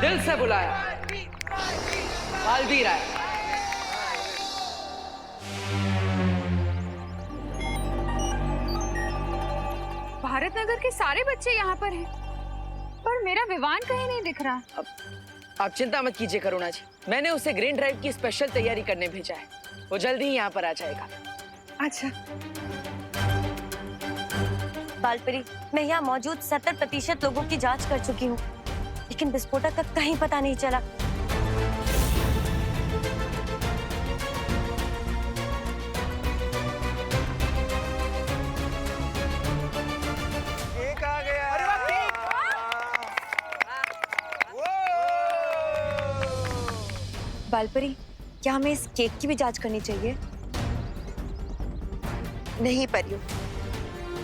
दिल से बुलाया, बालवीर आया। भारत नगर के सारे बच्चे यहाँ पर हैं, पर मेरा विवान कहीं नहीं दिख रहा। आप चिंता मत कीजिए करुणा जी, मैंने उसे ग्रीन ड्राइव की स्पेशल तैयारी करने भेजा है। वो जल्दी ही यहाँ पर आ जाएगा। अच्छा। बालपरी, मैं यहाँ मौजूद 70% लोगों की जांच कर चुकी हूँ, लेकिन विस्फोटक का कहीं पता नहीं चला। केक आ गया। अरे वाह, केक। बालपरी, क्या हमें इस केक की भी जांच करनी चाहिए? नहीं परियो,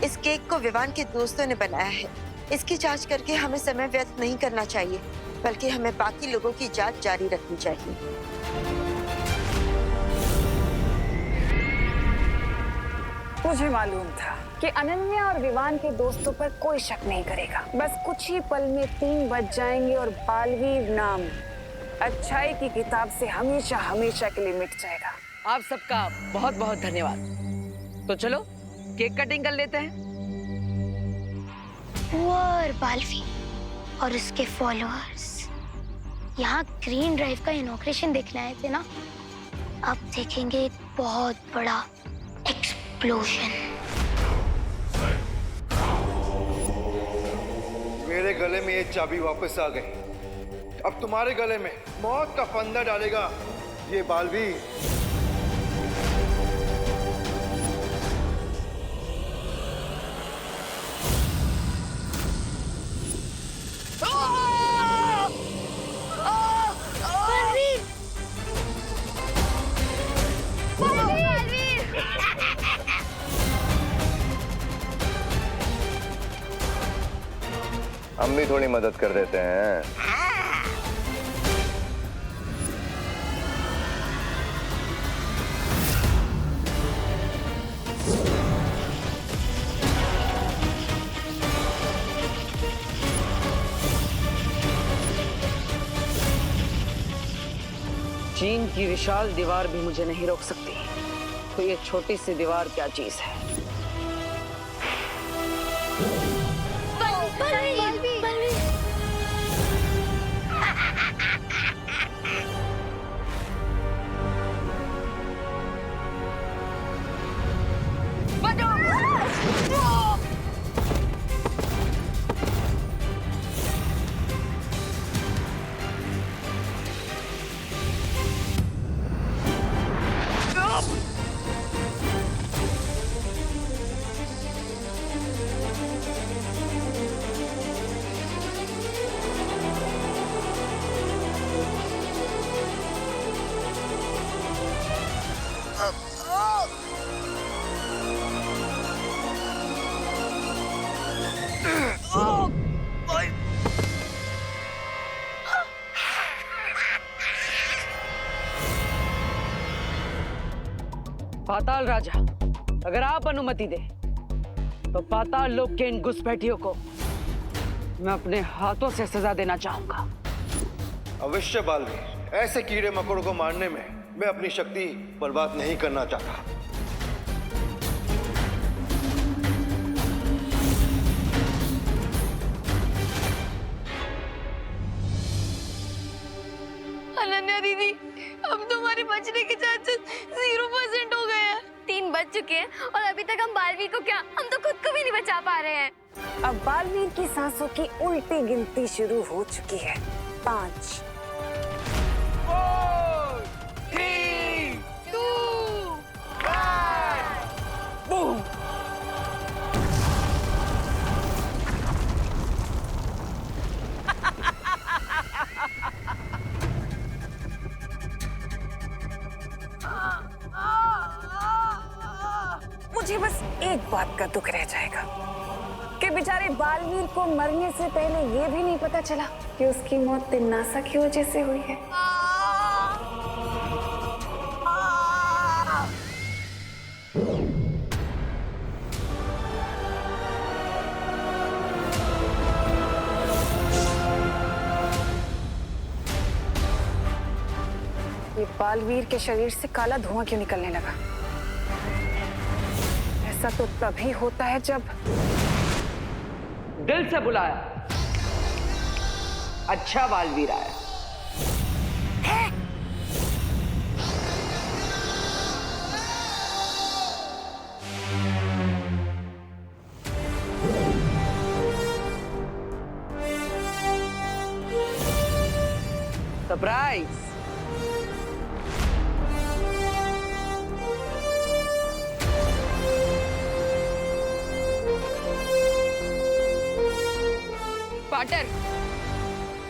इस केक को विवान के दोस्तों ने बनाया है। इसकी जांच करके हमें समय व्यर्थ नहीं करना चाहिए, बल्कि हमें बाकी लोगों की जांच जारी रखनी चाहिए। मुझे मालूम था कि अनन्या और विवान के दोस्तों पर कोई शक नहीं करेगा। बस कुछ ही पल में 3 बज जाएंगे और बालवीर नाम अच्छाई की किताब से हमेशा हमेशा के लिए मिट जाएगा। आप सबका बहुत बहुत धन्यवाद। तो चलो केक कटिंग कर लेते हैं। और बालवीर और उसके फॉलोअर्स यहाँ ग्रीन ड्राइव का इनॉग्रेशन देखने आए थे ना, अब देखेंगे एक बहुत बड़ा एक्सप्लोजन। मेरे गले में ये चाबी वापस आ गई। अब तुम्हारे गले में मौत का फंदा डालेगा ये बालवीर। हम भी थोड़ी मदद कर देते हैं। चीन की विशाल दीवार भी मुझे नहीं रोक सकती, तो ये छोटी सी दीवार क्या चीज है। पाताल राजा, अगर आप अनुमति दे तो पाताल लोक के इन घुसपैठियों को मैं अपने हाथों से सजा देना चाहूंगा। अवश्य बालवीर, ऐसे कीड़े मकोड़ों को मारने में मैं अपनी शक्ति बर्बाद नहीं करना चाहता। अनन्या दीदी, अब तुम्हारे बचने के चांसेस 0% हो गए हैं। 3 बज चुके हैं और अभी तक हम बालवीर को क्या, हम तो खुद को भी नहीं बचा पा रहे हैं। अब बालवीर की सांसों की उल्टी गिनती शुरू हो चुकी है। 5 4 3 2 1 बूम। मुझे बस एक बात का दुख रह जाएगा कि बेचारे बालवीर को मरने से पहले ये भी नहीं पता चला कि उसकी मौत तिन्नासा की वजह से हुई है। बालवीर के शरीर से काला धुआं क्यों निकलने लगा? ऐसा तो तभी होता है जब दिल से बुलाया, अच्छा बालवीर आया। सरप्राइज। पार्टनर,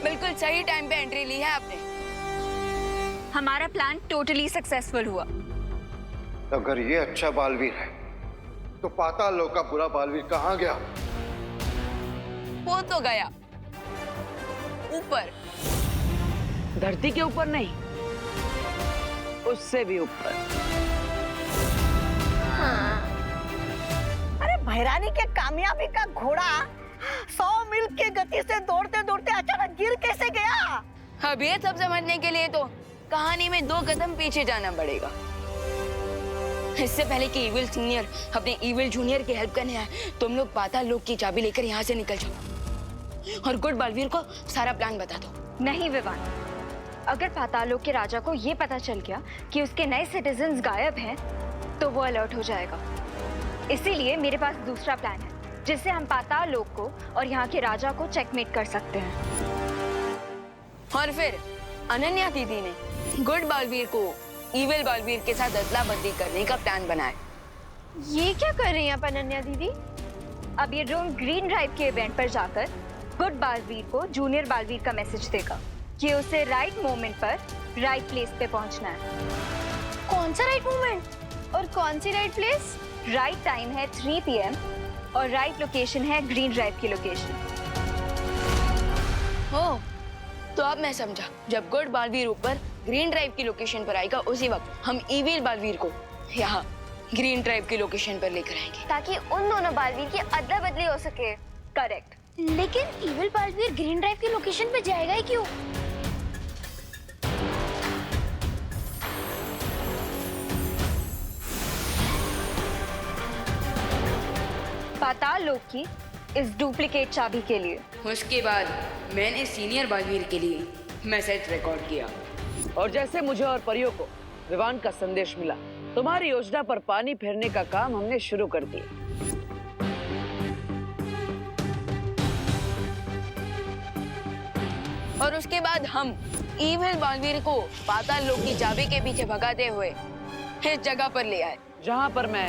बिल्कुल सही टाइम पे एंट्री ली है आपने। हमारा प्लान टोटली सक्सेसफुल हुआ। अगर ये अच्छा बालवीर है तो पाताल लोक का बुरा बालवीर कहाँ गया? वो तो गया ऊपर। धरती के ऊपर नहीं, उससे भी ऊपर। अरे भैरानी के कामयाबी का घोड़ा 100 मील की गति से दौड़ते दौड़ते अचानक गिर कैसे गया? अब ये सब समझने के लिए तो कहानी में 2 कदम पीछे जाना पड़ेगा। इससे पहले कि इविल सीनियर अपने इविल जूनियर की हेल्प करने आए, तुम लोग पाताल लोक की चाबी लेकर यहाँ से निकल जाओ और गुड बालवीर को सारा प्लान बता दो। नहीं विवान, अगर पाताल लोक के राजा को ये पता चल गया कि उसके नए सिटीजन्स गायब हैं, तो वो अलर्ट हो जाएगा। इसीलिए मेरे पास दूसरा प्लान है, जिससे हम पाताल लोक को और यहाँ के राजा को चेकमेट कर सकते हैं। और फिर अनन्या दीदी ने गुड बालवीर को इविल बालवीर के साथ अदला बदली करने का प्लान बनाया। ये क्या कर रही हैं आप अनन्या दीदी? अब ये ड्रोन ग्रीन ड्राइव के इवेंट पर जाकर गुड बालवीर को जूनियर बालवीर का मैसेज देगा कि उसे राइट मोमेंट पर राइट प्लेस पे पहुंचना है। कौन सा राइट मोमेंट और कौन सी राइट प्लेस? राइट टाइम है 3 PM और राइट लोकेशन है ग्रीन ड्राइव की लोकेशन। ओह, तो अब मैं समझा। जब गुड बालवीर ऊपर ग्रीन ड्राइव की लोकेशन पर आएगा, उसी वक्त हम इविल बालवीर को यहाँ ग्रीन ड्राइव की लोकेशन पर लेकर आएंगे, ताकि उन दोनों बालवीर की अदला बदली हो सके। करेक्ट। लेकिन इविल बालवीर ग्रीन ड्राइव की लोकेशन पे जाएगा ही क्यों? पाताल लोक की इस डुप्लीकेट चाबी के लिए। उसके बाद मैंने सीनियर बालवीर के लिए मैसेज रिकॉर्ड किया। और जैसे मुझे और परियों को विवान का संदेश मिला, तुम्हारी योजना पर पानी फेरने का काम हमने शुरू कर दिया। और उसके बाद हम इविल बालवीर को पाताल लोक की चाबी के पीछे भगाते हुए इस जगह पर ले आए, जहां पर मैं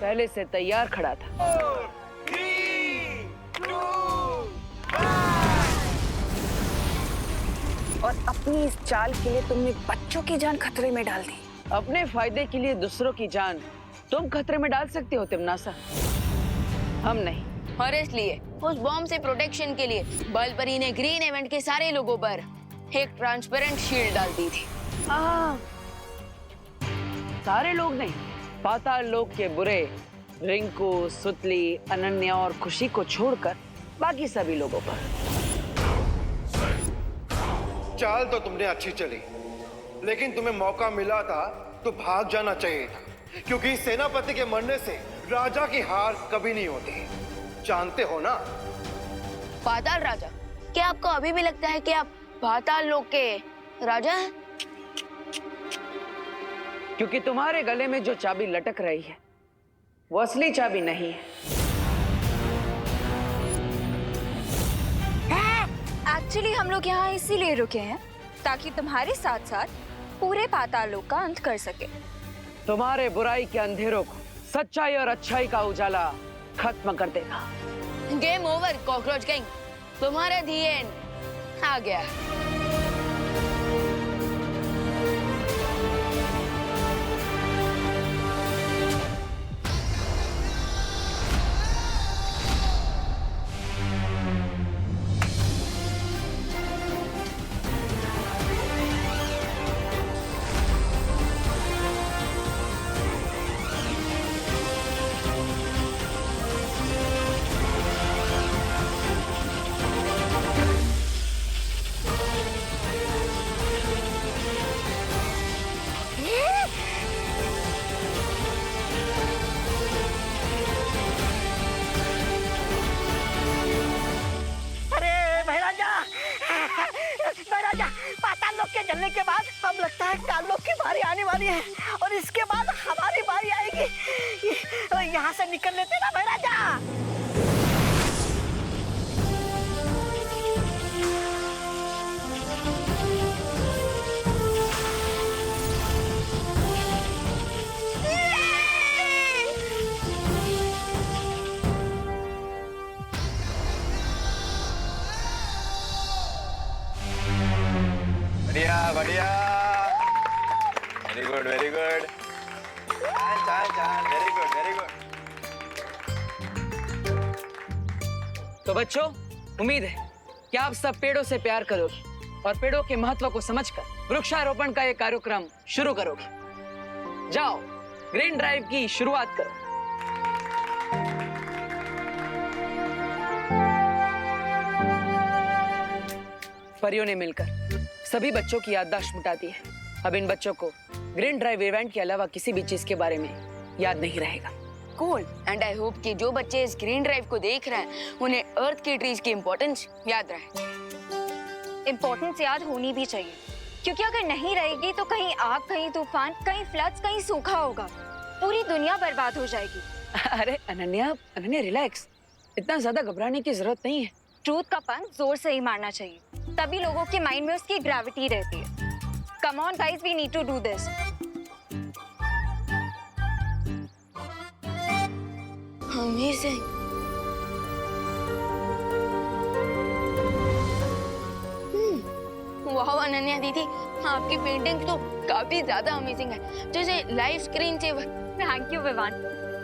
पहले से तैयार खड़ा था। और अपनी इस चाल के लिए तुमने बच्चों की जान खतरे में डाल दी। अपने फायदे के लिए दूसरों की जान तुम खतरे में डाल सकते हो तिमनासा, हम नहीं। और इसलिए उस बॉम्ब से प्रोटेक्शन के लिए बलपरी ने ग्रीन इवेंट के सारे लोगों पर एक ट्रांसपेरेंट शील्ड डाल दी थी। सारे लोग नहीं, पाताल लोक के बुरे रिंकू, सुतली, अनन्या और खुशी को छोड़कर बाकी सभी लोगों पर। चाल तो तुमने अच्छी चली, लेकिन तुम्हें मौका मिला था तो भाग जाना चाहिए था, क्योंकि सेनापति के मरने से राजा की हार कभी नहीं होती, जानते हो ना? पाताल राजा, क्या आपको अभी भी लगता है कि आप पाताल लोक के राजा हैं? क्योंकि तुम्हारे गले में जो चाबी लटक रही है वो असली चाबी नहीं है। एक्चुअली हम लोग यहाँ इसीलिए रुके हैं ताकि तुम्हारे साथ साथ पूरे पाताल लोक का अंत कर सके। तुम्हारे बुराई के अंधेरों को सच्चाई और अच्छाई का उजाला खत्म कर देगा। गेम ओवर कॉकरोच गैंग, तुम्हारा दी एंड आ गया। और इसके बाद हमारी बारी आएगी। यहाँ से निकल लेते ना भाई राजा। बढ़िया बढ़िया, वेरी गुड वेरी गुड, चाल चाल, वेरी गुड वेरी गुड। तो बच्चों, उम्मीद है कि आप सब पेड़ों से प्यार करोगे और पेड़ों के महत्व को समझकर वृक्षारोपण का ये कार्यक्रम शुरू करोगे। जाओ, ग्रीन ड्राइव की शुरुआत करो। परियों ने मिलकर सभी बच्चों की याददाश्त मिटा दी है। अब इन बच्चों को ग्रीन ड्राइव इवेंट के अलावा किसी भी चीज के बारे में याद नहीं रहेगा। कूल, एंड आई होप कि जो बच्चे इस ग्रीन ड्राइव को देख रहे हैं उन्हें अर्थ के ट्रीज की इम्पोर्टेंस याद रहे। इम्पोर्टेंस याद होनी भी चाहिए, क्योंकि अगर नहीं रहेगी तो कहीं आग, कहीं तूफान, कहीं फ्लड्स, कहीं सूखा होगा, पूरी दुनिया बर्बाद हो जाएगी। अरे अनन्या, रिलैक्स, इतना ज्यादा घबराने की जरूरत नहीं है। ट्रूथ का पंख जोर से ही मारना चाहिए, तभी लोगों के माइंड में उसकी ग्रेविटी रहती है। Come on guys, we need to do this. Amazing. वाह अनन्या दीदी, आपकी पेंटिंग तो काफी ज्यादा अमेजिंग है, जैसे live screen saver. Thank you Vivaan.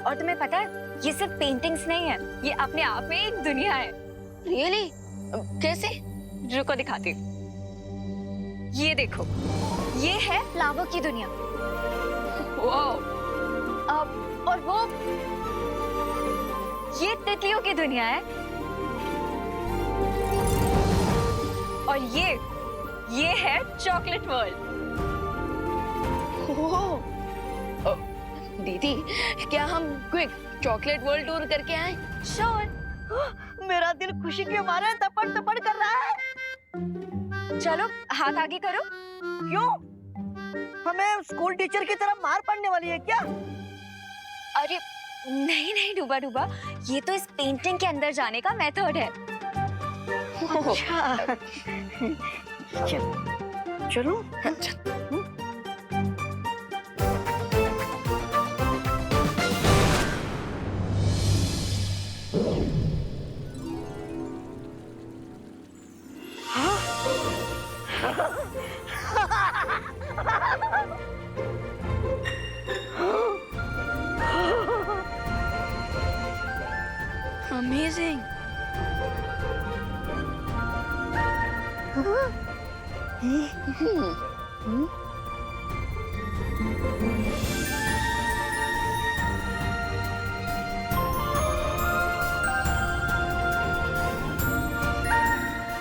और तुम्हें पता है, ये सिर्फ पेंटिंग्स नहीं है, ये अपने आप में एक दुनिया है। रियली? कैसे? रुको दिखाती हूँ। ये देखो, ये है फ्लावर की दुनिया। वाह। और वो ये तितलियों की दुनिया है। और ये है चॉकलेट वर्ल्ड। दीदी, क्या हम क्विक चॉकलेट वर्ल्ड टूर करके आए? श्योर। मेरा दिल खुशी के मारे तपड़ तपड़ कर रहा है। चलो हाथ आगे करो। क्यों? हमें स्कूल टीचर की तरह मार पड़ने वाली है क्या? अरे नहीं नहीं डूबा डूबा, ये तो इस पेंटिंग के अंदर जाने का मेथड है। अच्छा। चलो। Amazing.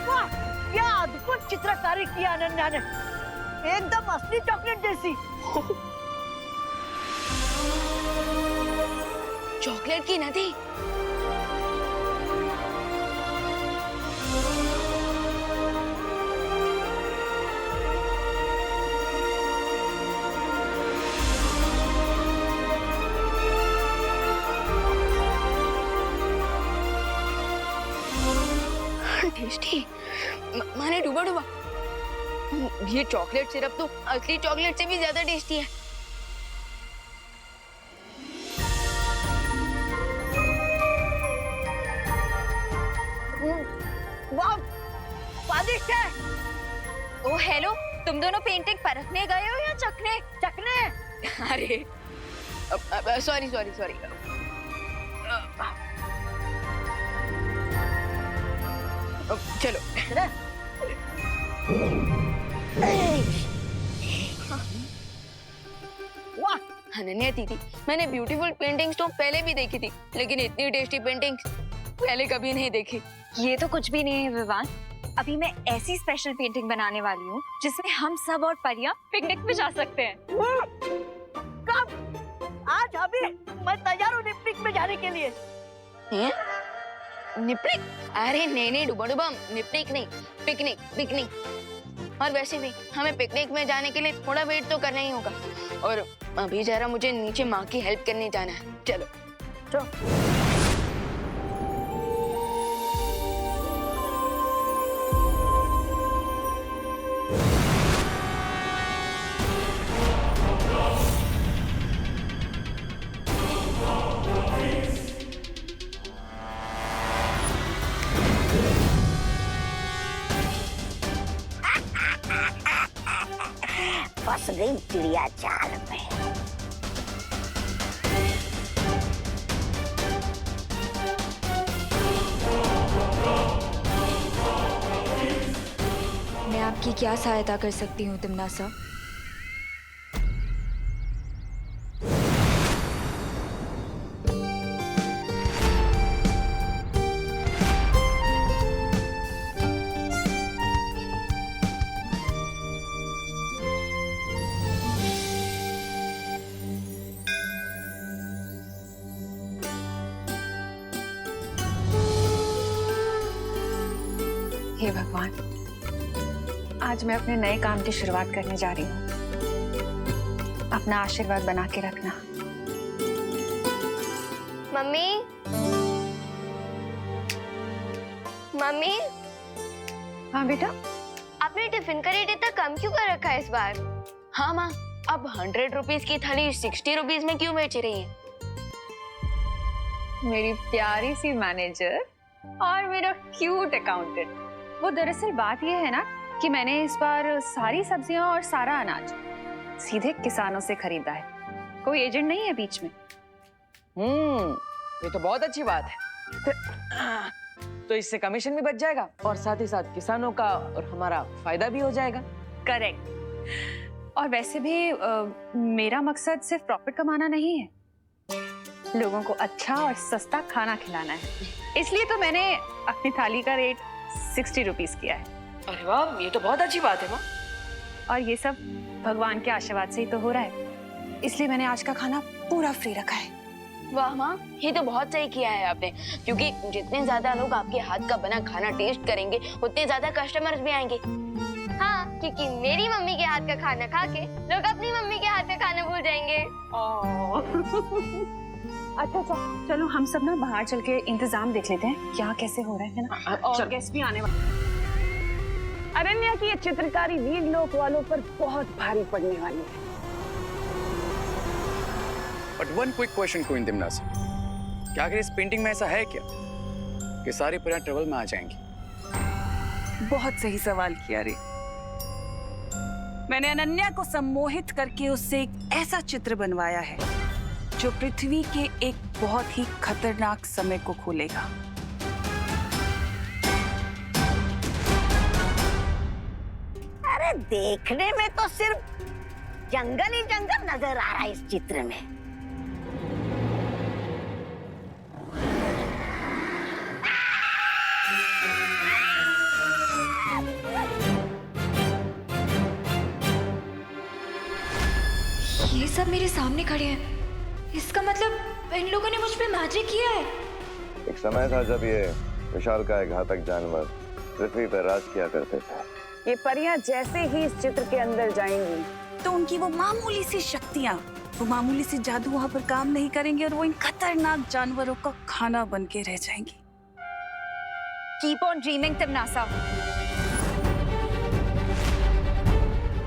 वाह, क्या अद्भुत चित्रकारी किया अनन्या ने, एकदम असली चॉकलेट जैसी। चॉकलेट की नदी। टेस्टी। माने डूबा डूबा, ये चॉकलेट सिरप तो असली चॉकलेट से भी ज्यादा टेस्टी है। वाह, स्वादिष्ट है। ओ हेलो, तुम दोनों पेंटिंग परखने गए हो या चखने? चखने। अरे सॉरी सॉरी सॉरी। चलो। वाह अनन्या दीदी, मैंने ब्यूटीफुल पेंटिंग्स तो पहले भी देखी थी, लेकिन इतनी टेस्टी पेंटिंग्स पहले कभी नहीं देखी। ये तो कुछ भी नहीं है विवान, अभी मैं ऐसी स्पेशल पेंटिंग बनाने वाली हूँ जिसमें हम सब और परियां पिकनिक पे जा सकते हैं। कब? आज अभी मैं तैयार हूँ पिकनिक में जाने के लिए। निपनिक? अरे नहीं नहीं डुबा डुबा, निपनिक नहीं, पिकनिक पिकनिक। और वैसे भी हमें पिकनिक में जाने के लिए थोड़ा वेट तो करना ही होगा, और अभी जरा मुझे नीचे माँ की हेल्प करने जाना है। चलो फंस गई चिड़िया जाल में। मैं आपकी क्या सहायता कर सकती हूँ तिमनासा? हे भगवान, आज मैं अपने नए काम की शुरुआत करने जा रही हूँ। अपना आशीर्वाद बना के रखना। मम्मी, मम्मी, हाँ बेटा। आपने टिफिन का रेट इतना कम क्यों कर रखा है इस बार? हाँ माँ, अब 100 रुपीज की थाली 60 रुपीज में क्यों बेच रही है? मेरी प्यारी सी मैनेजर और मेरा क्यूट अकाउंटेंट। वो दरअसल बात ये है ना कि मैंने इस बार सारी सब्जियां और सारा अनाज सीधे किसानों से खरीदा है। कोई एजेंट नहीं है बीच में। ये तो बहुत अच्छी बात है। तो इससे कमीशन भी बच जाएगा और साथ ही साथ किसानों का और हमारा फायदा भी हो जाएगा। करेक्ट। और वैसे भी मेरा मकसद सिर्फ प्रॉफिट कमाना नहीं है, लोगों को अच्छा और सस्ता खाना खिलाना है। इसलिए तो मैंने अपनी थाली का रेट 60 रुपीज किया है। अरे वाह, ये तो बहुत अच्छी बात है माँ। और ये सब भगवान के आशीर्वाद से ही तो हो रहा है, इसलिए मैंने आज का खाना पूरा फ्री रखा है। वाह माँ, ये तो बहुत सही किया है आपने, क्योंकि जितने ज्यादा लोग आपके हाथ का बना खाना टेस्ट करेंगे उतने ज्यादा कस्टमर्स भी आएंगे। हाँ, क्योंकि मेरी मम्मी के हाथ का खाना खा के लोग अपनी मम्मी के हाथ का खाना भूल जाएंगे। अच्छा चलो हम सब ना बाहर चल के इंतजाम देख लेते हैं क्या कैसे हो रहा है ना। और गेस्ट भी आने वाले। अनन्या की ये चित्रकारी वीर लोक वालों पर बहुत भारी पड़ने वाली है। But one quick question queen तिमनासा, क्या अगर इस पेंटिंग में ऐसा है क्या कि सारी परियां ट्रेवल में आ जाएंगी? बहुत सही सवाल किया रे। मैंने अनन्या को सम्मोहित करके उससे एक ऐसा चित्र बनवाया है जो पृथ्वी के एक बहुत ही खतरनाक समय को खोलेगा। अरे देखने में तो सिर्फ जंगल ही जंगल नजर आ रहा है इस चित्र में। ये सब मेरे सामने खड़े हैं, इसका मतलब इन लोगों ने मुझ पे मैजिक किया है। एक समय था जब ये विशालकाय घातक जानवर पृथ्वी पर राज किया करते थे। ये परियां जैसे ही इस चित्र के अंदर जाएंगी तो उनकी वो मामूली सी शक्तियां, वो मामूली सी जादू वहां पर काम नहीं करेंगे और वो इन खतरनाक जानवरों का खाना बन के रह जाएंगी। कीप ऑन ड्रीमिंग तिमनासा,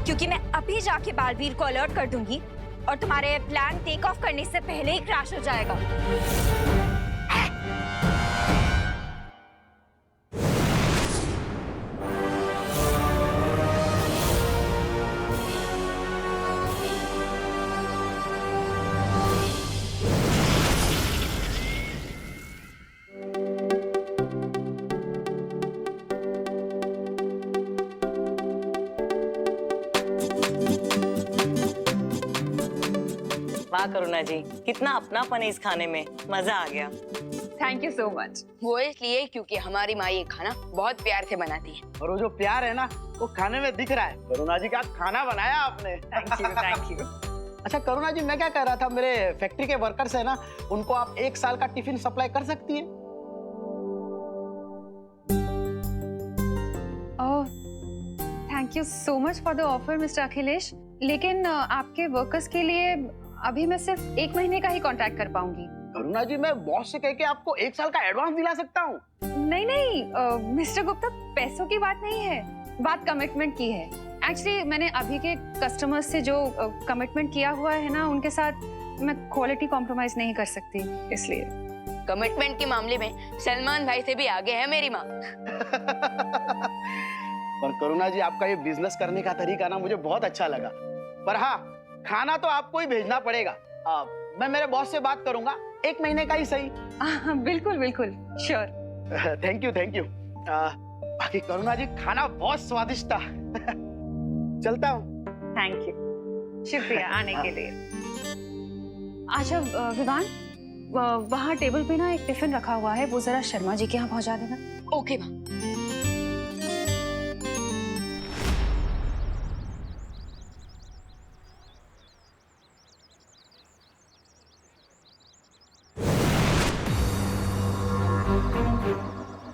क्योंकि मैं अभी जाके बालवीर को अलर्ट कर दूंगी और तुम्हारे प्लान टेक ऑफ करने से पहले ही क्रैश हो जाएगा। वाह करुणा जी, कितना अपनापन है इस खाने में, मजा आ गया। Thank you so much. वो इसलिए क्योंकि हमारी माँ ये खाना बहुत प्यार से बनाती है। और वो जो प्यार है ना वो खाने में दिख रहा है। करुणा जी, क्या खाना बनाया आपने। Thank you thank you. अच्छा करुणा जी, मैं क्या कह रहा था, मेरे फैक्ट्री के वर्कर्स है ना, उनको आप 1 साल का टिफिन सप्लाई कर सकती हैं। Oh, thank you so much for the offer mister Akhilesh, लेकिन आपके वर्कर्स के लिए अभी मैं सिर्फ 1 महीने का ही कॉन्ट्रैक्ट कर पाऊंगी। करुणा जी, मैं बॉस से कह के आपको 1 साल का एडवांस दिला सकता हूँ। नहीं नहीं मिस्टर गुप्ता, पैसों की बात नहीं है, बात कमिटमेंट की है। एक्चुअली मैंने अभी के कस्टमर्स से जो कमिटमेंट किया हुआ है ना, उनके साथ मैं क्वालिटी कॉम्प्रोमाइज नहीं कर सकती, इसलिए। कमिटमेंट के मामले में सलमान भाई से भी आगे है मेरी माँ। पर करुणा जी, आपका ये बिजनेस करने का तरीका ना मुझे बहुत अच्छा लगा। पर हाँ, खाना तो आपको ही भेजना पड़ेगा। मैं मेरे बॉस से बात करूंगा, 1 महीने का ही सही। बिल्कुल बिल्कुल, sure. Thank you thank you. बाकी करुणा जी, खाना बहुत स्वादिष्ट था। चलता हूँ। थैंक यू, शुक्रिया आने के लिए। अच्छा विवान, वहाँ टेबल पे ना एक टिफिन रखा हुआ है, वो जरा शर्मा जी के यहाँ पहुँचा देना। ओके माँ।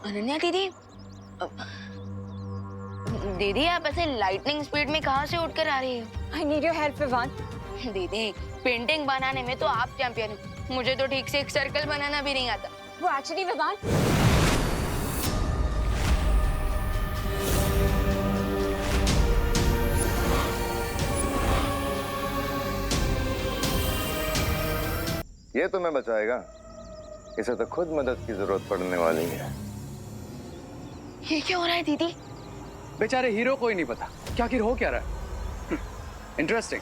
अनन्या दीदी, दीदी आप ऐसे लाइटनिंग स्पीड में कहाँ से उठकर आ रही हो? I need your help Vivaan. दीदी, पेंटिंग बनाने में तो आप चैंपियन हो, मुझे तो ठीक से एक सर्कल बनाना भी नहीं आता। वो एक्चुअली विवान, ये तो मैं बचाएगा, इसे तो खुद मदद की जरूरत पड़ने वाली है। ये क्या हो रहा है दीदी? बेचारे हीरो को ही नहीं पता क्या आखिर हो क्या रहा है। इंटरेस्टिंग।